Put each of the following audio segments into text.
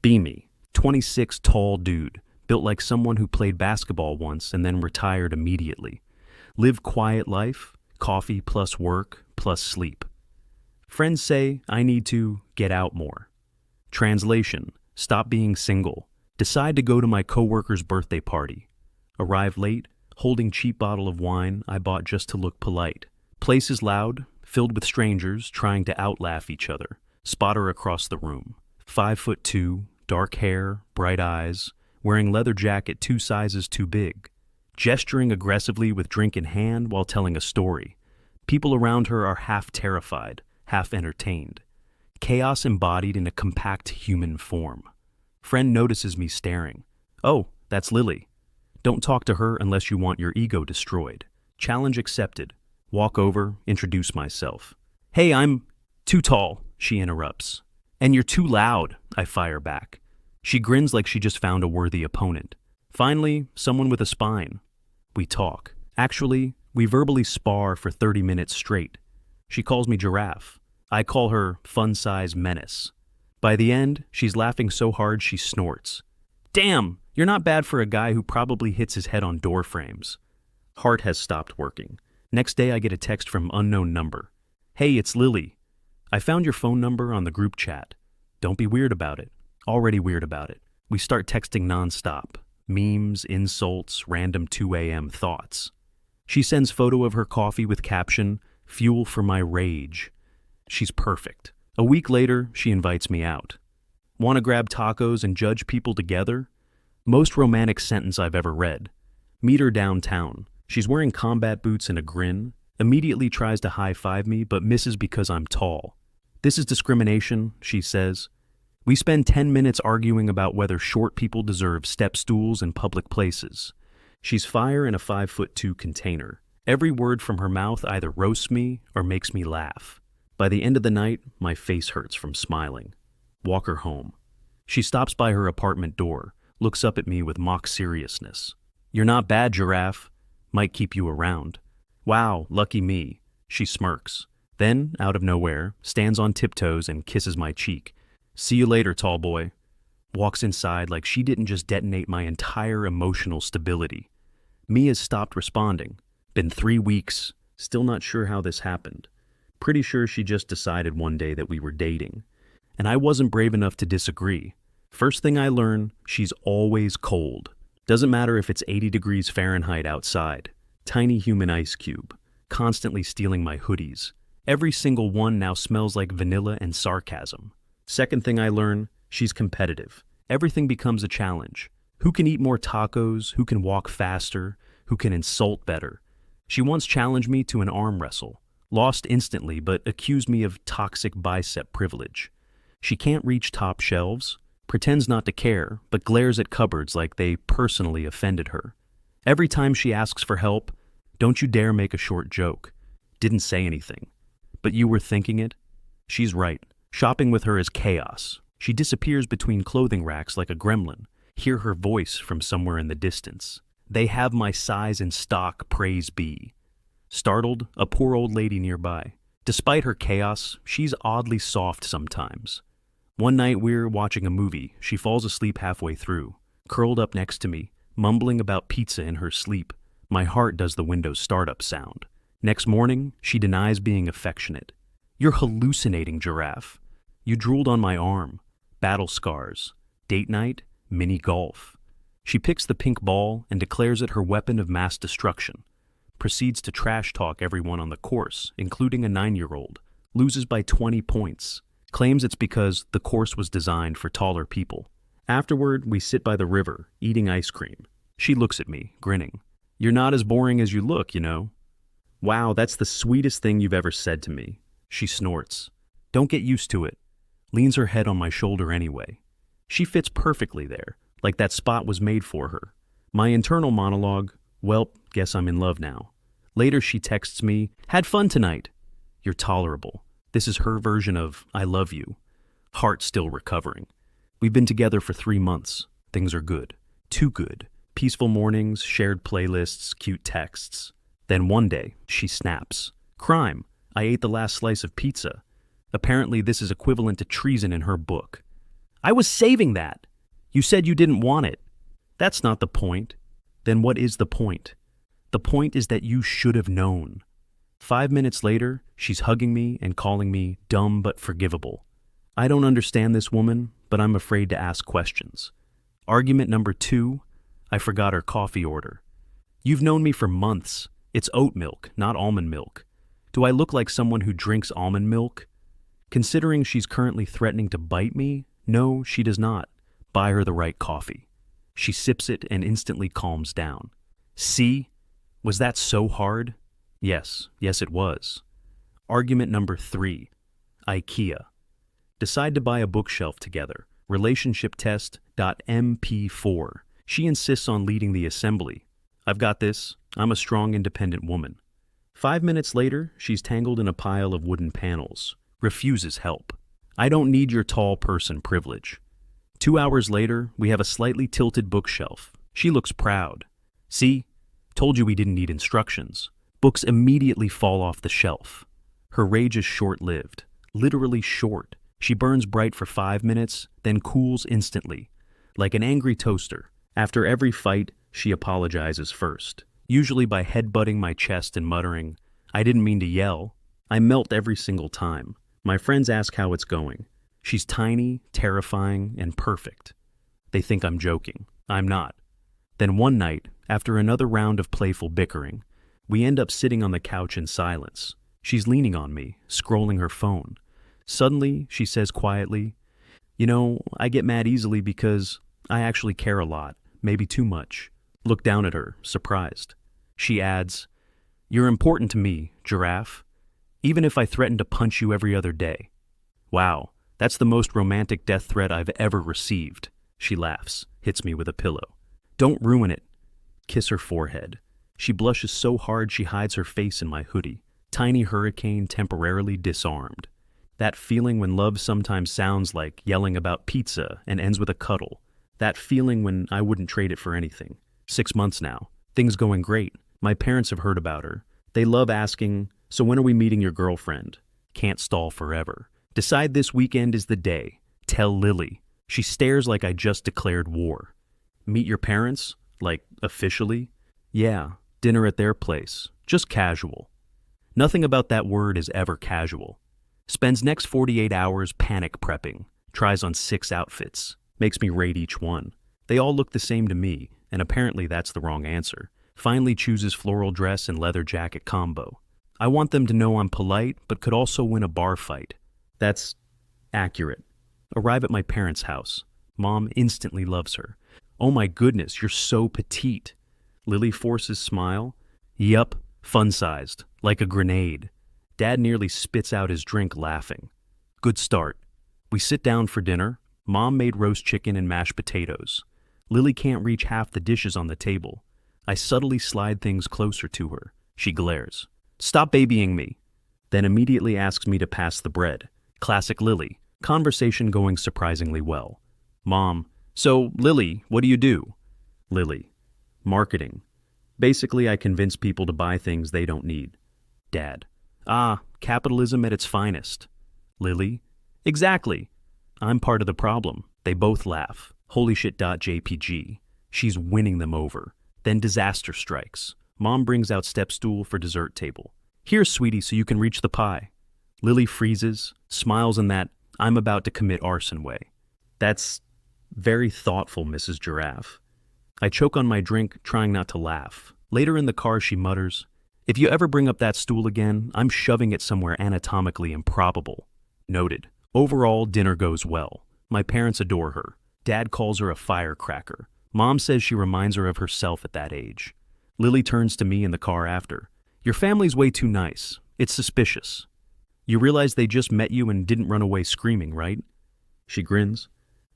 Beamy, 26 tall dude, built like someone who played basketball once and then retired immediately. Live quiet life, coffee plus work plus sleep. Friends say I need to get out more. Translation, stop being single. Decide to go to my coworker's birthday party. Arrive late, holding cheap bottle of wine I bought just to look polite. Place is loud, filled with strangers trying to outlaugh each other. Spot her across the room. 5'2", dark hair, bright eyes, wearing leather jacket 2 sizes too big. Gesturing aggressively with drink in hand while telling a story. People around her are half terrified, half entertained. Chaos embodied in a compact human form. Friend notices me staring. Oh, that's Lily. Don't talk to her unless you want your ego destroyed. Challenge accepted. Walk over, introduce myself. Hey, I'm too tall, she interrupts. And you're too loud, I fire back. She grins like she just found a worthy opponent. Finally, someone with a spine. We talk. Actually, we verbally spar for 30 minutes straight. She calls me Giraffe. I call her fun-size menace. By the end, she's laughing so hard she snorts. Damn, you're not bad for a guy who probably hits his head on door frames. Heart has stopped working. Next day I get a text from unknown number. Hey, it's Lily. I found your phone number on the group chat. Don't be weird about it. Already weird about it. We start texting nonstop. Memes, insults, random 2 a.m. thoughts. She sends photo of her coffee with caption, fuel for my rage. She's perfect. A week later, she invites me out. Want to grab tacos and judge people together? Most romantic sentence I've ever read. Meet her downtown. She's wearing combat boots and a grin. Immediately tries to high-five me, but misses because I'm tall. This is discrimination, she says. We spend 10 minutes arguing about whether short people deserve step stools in public places. She's fire in a 5'2" container. Every word from her mouth either roasts me or makes me laugh. By the end of the night, my face hurts from smiling. Walk her home. She stops by her apartment door, looks up at me with mock seriousness. You're not bad, Giraffe. Might keep you around. Wow, lucky me. She smirks. Then, out of nowhere, stands on tiptoes and kisses my cheek. See you later, tall boy. Walks inside like she didn't just detonate my entire emotional stability. Me has stopped responding. Been 3 weeks. Still not sure how this happened. Pretty sure she just decided one day that we were dating. And I wasn't brave enough to disagree. First thing I learn, she's always cold. Doesn't matter if it's 80 degrees Fahrenheit outside. Tiny human ice cube. Constantly stealing my hoodies. Every single one now smells like vanilla and sarcasm. Second thing I learn, she's competitive. Everything becomes a challenge. Who can eat more tacos? Who can walk faster? Who can insult better? She once challenged me to an arm wrestle. Lost instantly, but accused me of toxic bicep privilege. She can't reach top shelves, pretends not to care, but glares at cupboards like they personally offended her. Every time she asks for help, don't you dare make a short joke. Didn't say anything. But you were thinking it? She's right. Shopping with her is chaos. She disappears between clothing racks like a gremlin. Hear her voice from somewhere in the distance. They have my size in stock, praise be. Startled, a poor old lady nearby. Despite her chaos, she's oddly soft sometimes. One night we're watching a movie. She falls asleep halfway through, curled up next to me, mumbling about pizza in her sleep. My heart does the Windows startup sound. Next morning, she denies being affectionate. You're hallucinating, Giraffe. You drooled on my arm. Battle scars. Date night, mini golf. She picks the pink ball and declares it her weapon of mass destruction. Proceeds to trash talk everyone on the course, including a 9-year-old. Loses by 20 points. Claims it's because the course was designed for taller people. Afterward, we sit by the river, eating ice cream. She looks at me, grinning. You're not as boring as you look, you know. Wow, that's the sweetest thing you've ever said to me. She snorts. Don't get used to it. Leans her head on my shoulder anyway. She fits perfectly there, like that spot was made for her. My internal monologue, well, guess I'm in love now. Later she texts me, had fun tonight. You're tolerable. This is her version of I love you. Heart still recovering. We've been together for 3 months. Things are good. Too good. Peaceful mornings, shared playlists, cute texts. Then one day, she snaps. Crime. I ate the last slice of pizza. Apparently this is equivalent to treason in her book. I was saving that. You said you didn't want it. That's not the point. Then what is the point? The point is that you should have known. 5 minutes later, she's hugging me and calling me dumb but forgivable. I don't understand this woman, but I'm afraid to ask questions. Argument number 2, I forgot her coffee order. You've known me for months. It's oat milk, not almond milk. Do I look like someone who drinks almond milk? Considering she's currently threatening to bite me, no, she does not. Buy her the right coffee. She sips it and instantly calms down. See? Was that so hard? Yes, it was. Argument number 3, IKEA. Decide to buy a bookshelf together. Relationship test.mp4. She insists on leading the assembly. I've got this. I'm a strong, independent woman. 5 minutes later, she's tangled in a pile of wooden panels. Refuses help. I don't need your tall person privilege. 2 hours later, we have a slightly tilted bookshelf. She looks proud. See? Told you we didn't need instructions. Books immediately fall off the shelf. Her rage is short-lived. Literally short. She burns bright for 5 minutes, then cools instantly. Like an angry toaster. After every fight, she apologizes first. Usually by headbutting my chest and muttering, I didn't mean to yell. I melt every single time. My friends ask how it's going. She's tiny, terrifying, and perfect. They think I'm joking. I'm not. Then one night, after another round of playful bickering, we end up sitting on the couch in silence. She's leaning on me, scrolling her phone. Suddenly, she says quietly, "You know, I get mad easily because I actually care a lot, maybe too much." Look down at her, surprised. She adds, "You're important to me, Giraffe, even if I threaten to punch you every other day." Wow, that's the most romantic death threat I've ever received. She laughs, hits me with a pillow. Don't ruin it. Kiss her forehead. She blushes so hard she hides her face in my hoodie. Tiny hurricane temporarily disarmed. That feeling when love sometimes sounds like yelling about pizza and ends with a cuddle. That feeling when I wouldn't trade it for anything. 6 months now. Things going great. My parents have heard about her. They love asking, "So when are we meeting your girlfriend?" Can't stall forever. Decide this weekend is the day. Tell Lily. She stares like I just declared war. Meet your parents? Like, officially? Yeah, dinner at their place. Just casual. Nothing about that word is ever casual. Spends next 48 hours panic prepping. Tries on 6 outfits. Makes me rate each one. They all look the same to me, and apparently that's the wrong answer. Finally chooses floral dress and leather jacket combo. I want them to know I'm polite, but could also win a bar fight. That's accurate. Arrive at my parents' house. Mom instantly loves her. "Oh my goodness, you're so petite." Lily forces smile. Yup, fun-sized, like a grenade. Dad nearly spits out his drink laughing. Good start. We sit down for dinner. Mom made roast chicken and mashed potatoes. Lily can't reach half the dishes on the table. I subtly slide things closer to her. She glares. "Stop babying me." Then immediately asks me to pass the bread. Classic Lily. Conversation going surprisingly well. Mom, "So, Lily, what do you do?" Lily, "Marketing. Basically, I convince people to buy things they don't need." Dad, "Capitalism at its finest." Lily, "Exactly. I'm part of the problem." They both laugh. Holy shit.jpg. She's winning them over. Then disaster strikes. Mom brings out step stool for dessert table. "Here, sweetie, so you can reach the pie." Lily freezes, smiles in that I'm about to commit arson way. That's very thoughtful, Mrs. Giraffe. I choke on my drink, trying not to laugh. Later in the car, she mutters, "If you ever bring up that stool again, I'm shoving it somewhere anatomically improbable." Noted. Overall, dinner goes well. My parents adore her. Dad calls her a firecracker. Mom says she reminds her of herself at that age. Lily turns to me in the car after. "Your family's way too nice. It's suspicious. You realize they just met you and didn't run away screaming, right?" She grins.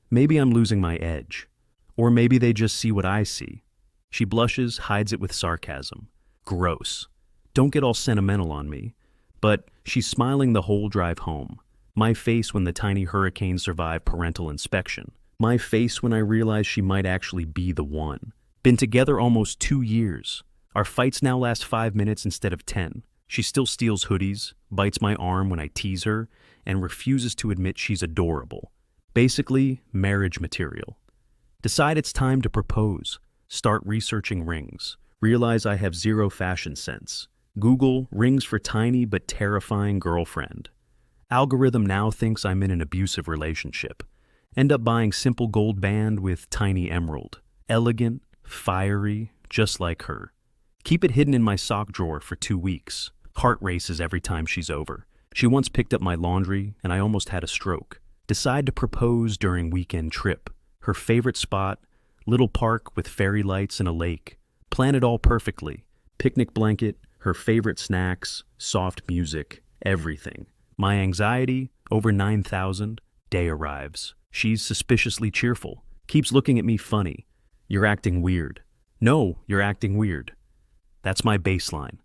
"Maybe I'm losing my edge. Or maybe they just see what I see." She blushes, hides it with sarcasm. Gross. Don't get all sentimental on me. But she's smiling the whole drive home. My face when the tiny hurricane survived parental inspection. My face when I realized she might actually be the one. Been together almost 2 years. Our fights now last 5 minutes instead of 10. She still steals hoodies, bites my arm when I tease her, and refuses to admit she's adorable. Basically, marriage material. Decide it's time to propose. Start researching rings. Realize I have zero fashion sense. Google rings for tiny but terrifying girlfriend. Algorithm now thinks I'm in an abusive relationship. End up buying simple gold band with tiny emerald. Elegant, fiery, just like her. Keep it hidden in my sock drawer for 2 weeks. Heart races every time she's over. She once picked up my laundry and I almost had a stroke. Decide to propose during weekend trip. Her favorite spot, little park with fairy lights and a lake. Plan it all perfectly. Picnic blanket, her favorite snacks, soft music, everything. My anxiety, over 9,000. Day arrives. She's suspiciously cheerful. Keeps looking at me funny. You're acting weird. No, you're acting weird. That's my baseline.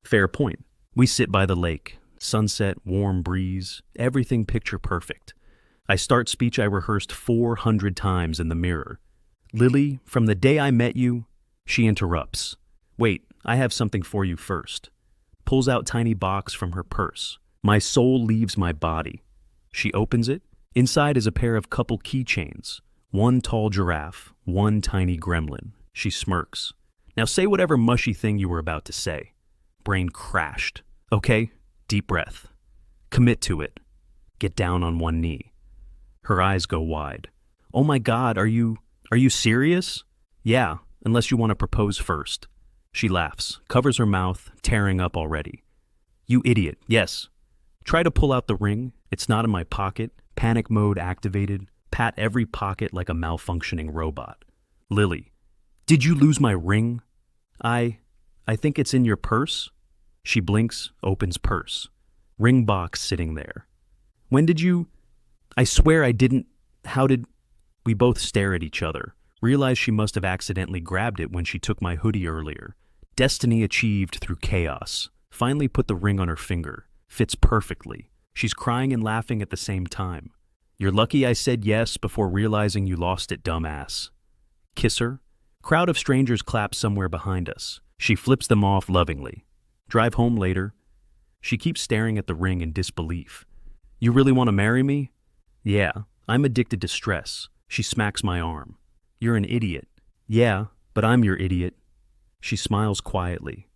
Fair point. We sit by the lake. Sunset, warm breeze, everything picture perfect. I start speech I rehearsed 400 times in the mirror. Lily, from the day I met you, she interrupts. Wait, I have something for you first. Pulls out tiny box from her purse. My soul leaves my body. She opens it. Inside is a pair of couple keychains. One tall giraffe, one tiny gremlin. She smirks. Now say whatever mushy thing you were about to say. Brain crashed. Okay, deep breath. Commit to it. Get down on one knee. Her eyes go wide. Oh my God, are you serious? Yeah, unless you want to propose first. She laughs, covers her mouth, tearing up already. You idiot, yes. Try to pull out the ring. It's not in my pocket. Panic mode activated. Pat every pocket like a malfunctioning robot. Lily, did you lose my ring? I think it's in your purse. She blinks, opens purse. Ring box sitting there. When did you... I swear I didn't... How did... We both stare at each other. Realize she must have accidentally grabbed it when she took my hoodie earlier. Destiny achieved through chaos. Finally put the ring on her finger. Fits perfectly. She's crying and laughing at the same time. You're lucky I said yes before realizing you lost it, dumbass. Kiss her. Crowd of strangers clap somewhere behind us. She flips them off lovingly. Drive home later. She keeps staring at the ring in disbelief. You really want to marry me? Yeah, I'm addicted to stress. She smacks my arm. You're an idiot. Yeah, but I'm your idiot. She smiles quietly.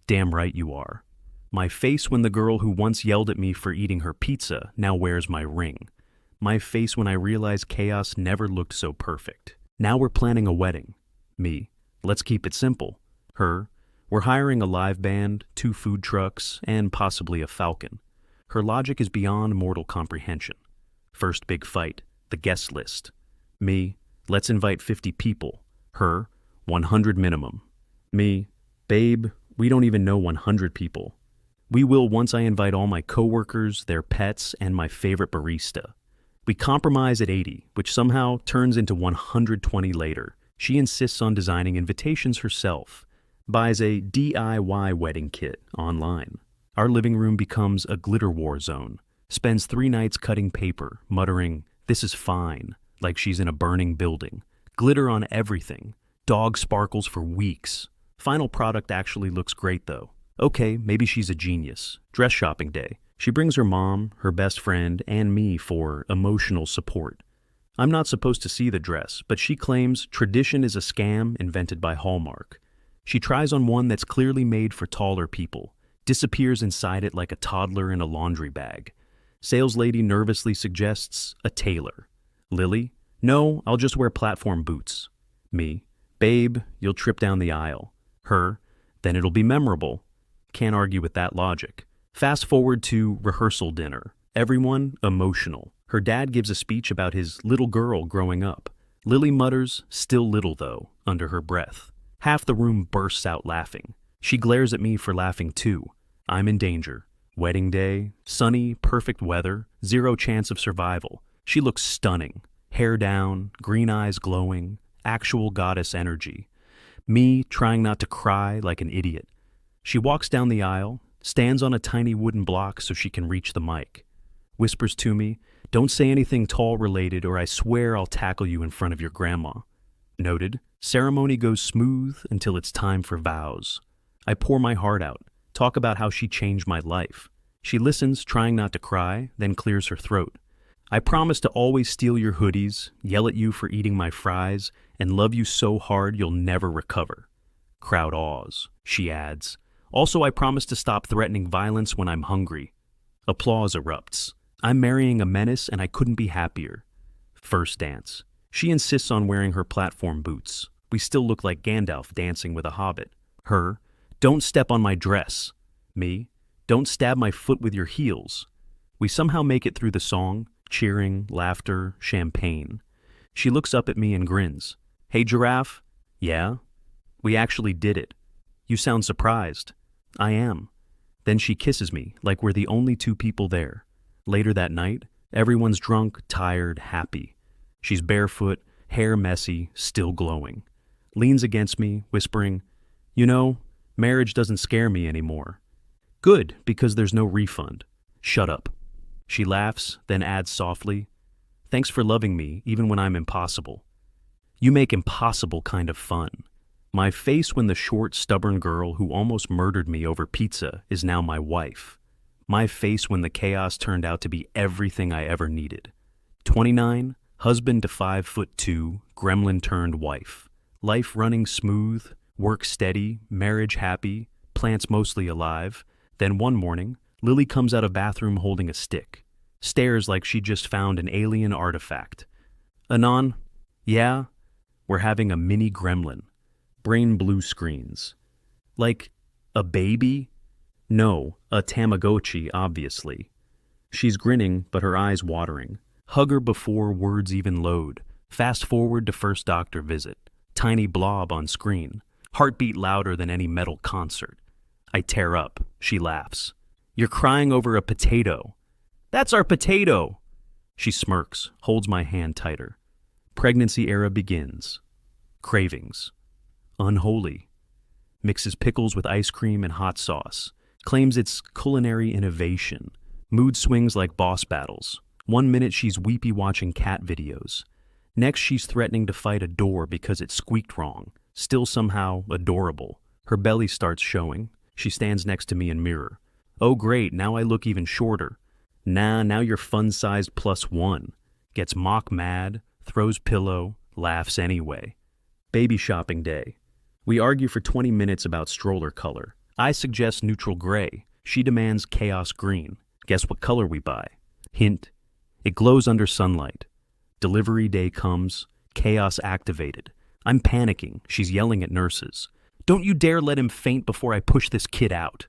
Damn right you are. My face when the girl who once yelled at me for eating her pizza now wears my ring. My face when I realize chaos never looked so perfect. Now we're planning a wedding. Me, let's keep it simple. Her, we're hiring a live band, 2 food trucks, and possibly a falcon. Her logic is beyond mortal comprehension. First big fight, the guest list. Me, let's invite 50 people. Her, 100 minimum. Me, babe, we don't even know 100 people. We will once I invite all my coworkers, their pets, and my favorite barista. We compromise at 80, which somehow turns into 120 later. She insists on designing invitations herself. Buys a DIY wedding kit online. Our living room becomes a glitter war zone. Spends 3 nights cutting paper, muttering, "This is fine," like she's in a burning building. Glitter on everything. Dog sparkles for weeks. Final product actually looks great though. Okay, maybe she's a genius. Dress shopping day. She brings her mom, her best friend, and me for emotional support. I'm not supposed to see the dress, but she claims tradition is a scam invented by Hallmark. She tries on one that's clearly made for taller people, disappears inside it like a toddler in a laundry bag. Sales lady nervously suggests a tailor. Lily, no, I'll just wear platform boots. Me, babe, you'll trip down the aisle. Her, then it'll be memorable. Can't argue with that logic. Fast forward to rehearsal dinner. Everyone emotional. Her dad gives a speech about his little girl growing up. Lily mutters, "Still little though," under her breath. Half the room bursts out laughing. She glares at me for laughing too. I'm in danger. Wedding day, sunny, perfect weather, 0 chance of survival. She looks stunning. Hair down, green eyes glowing, actual goddess energy. Me trying not to cry like an idiot. She walks down the aisle, stands on a tiny wooden block so she can reach the mic. Whispers to me, "Don't say anything tall related or I swear I'll tackle you in front of your grandma." Noted. Ceremony goes smooth until it's time for vows. I pour my heart out, talk about how she changed my life. She listens, trying not to cry, then clears her throat. I promise to always steal your hoodies, yell at you for eating my fries, and love you so hard you'll never recover. Crowd awes. She adds, also I promise to stop threatening violence when I'm hungry. Applause erupts. I'm marrying a menace and I couldn't be happier. First dance. She insists on wearing her platform boots. We still look like Gandalf dancing with a hobbit. Her, don't step on my dress. Me, don't stab my foot with your heels. We somehow make it through the song, cheering, laughter, champagne. She looks up at me and grins. Hey, Giraffe? Yeah? We actually did it. You sound surprised. I am. Then she kisses me like we're the only two people there. Later that night, everyone's drunk, tired, happy. She's barefoot, hair messy, still glowing. Leans against me, whispering, you know, marriage doesn't scare me anymore. Good, because there's no refund. Shut up. She laughs, then adds softly, thanks for loving me even when I'm impossible. You make impossible kind of fun. My face when the short, stubborn girl who almost murdered me over pizza is now my wife. My face when the chaos turned out to be everything I ever needed. 29, husband to 5'2", gremlin turned wife. Life running smooth, work steady, marriage happy, plants mostly alive. Then one morning, Lily comes out of bathroom holding a stick. Stares like she just found an alien artifact. Anon, yeah, we're having a mini gremlin. Brain blue screens. Like, a baby? No, a Tamagotchi, obviously. She's grinning, but her eyes watering. Hug her before words even load. Fast forward to first doctor visit. Tiny blob on screen. Heartbeat louder than any metal concert. I tear up. She laughs. You're crying over a potato. That's our potato! She smirks, holds my hand tighter. Pregnancy era begins. Cravings. Unholy. Mixes pickles with ice cream and hot sauce. Claims it's culinary innovation. Mood swings like boss battles. 1 minute she's weepy watching cat videos. Next she's threatening to fight a door because it squeaked wrong. Still somehow adorable. Her belly starts showing. She stands next to me in mirror. Oh great, now I look even shorter. Nah, now you're fun-sized +1. Gets mock mad, throws pillow, laughs anyway. Baby shopping day. We argue for 20 minutes about stroller color. I suggest neutral gray. She demands chaos green. Guess what color we buy? Hint. It glows under sunlight. Delivery day comes. Chaos activated. I'm panicking. She's yelling at nurses. Don't you dare let him faint before I push this kid out.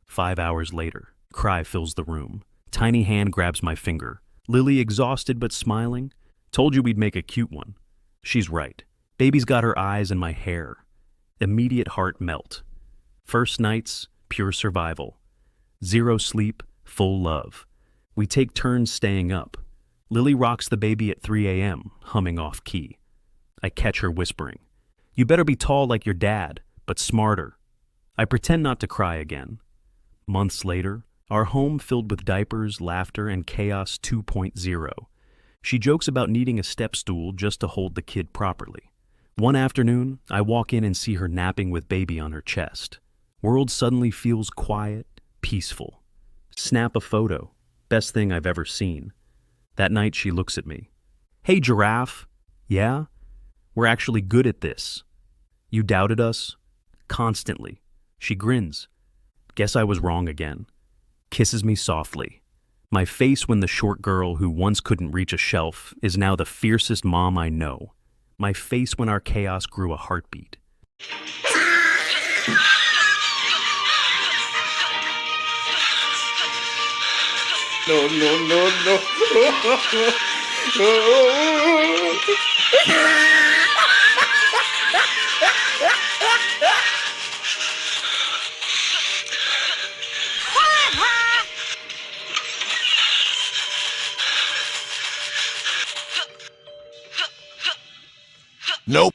5 hours later. Cry fills the room. Tiny hand grabs my finger. Lily, exhausted but smiling. Told you we'd make a cute one. She's right. Baby's got her eyes and my hair. Immediate heart melt. First nights, pure survival. 0 sleep, full love. We take turns staying up. Lily rocks the baby at 3 a.m., humming off key. I catch her whispering, you better be tall like your dad, but smarter. I pretend not to cry again. Months later, our home filled with diapers, laughter, and chaos 2.0. She jokes about needing a step stool just to hold the kid properly. One afternoon, I walk in and see her napping with baby on her chest. World suddenly feels quiet, peaceful. Snap a photo. Best thing I've ever seen. That night she looks at me. Hey, Giraffe. Yeah? We're actually good at this. You doubted us? Constantly. She grins. Guess I was wrong again. Kisses me softly. My face when the short girl who once couldn't reach a shelf is now the fiercest mom I know. My face when our chaos grew a heartbeat. No, no, no, no. Nope.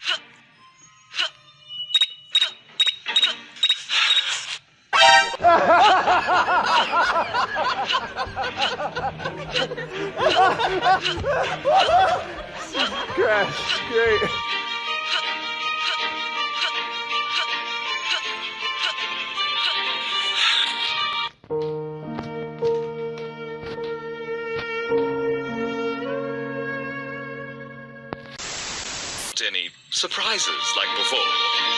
Crash, great. any surprises like before.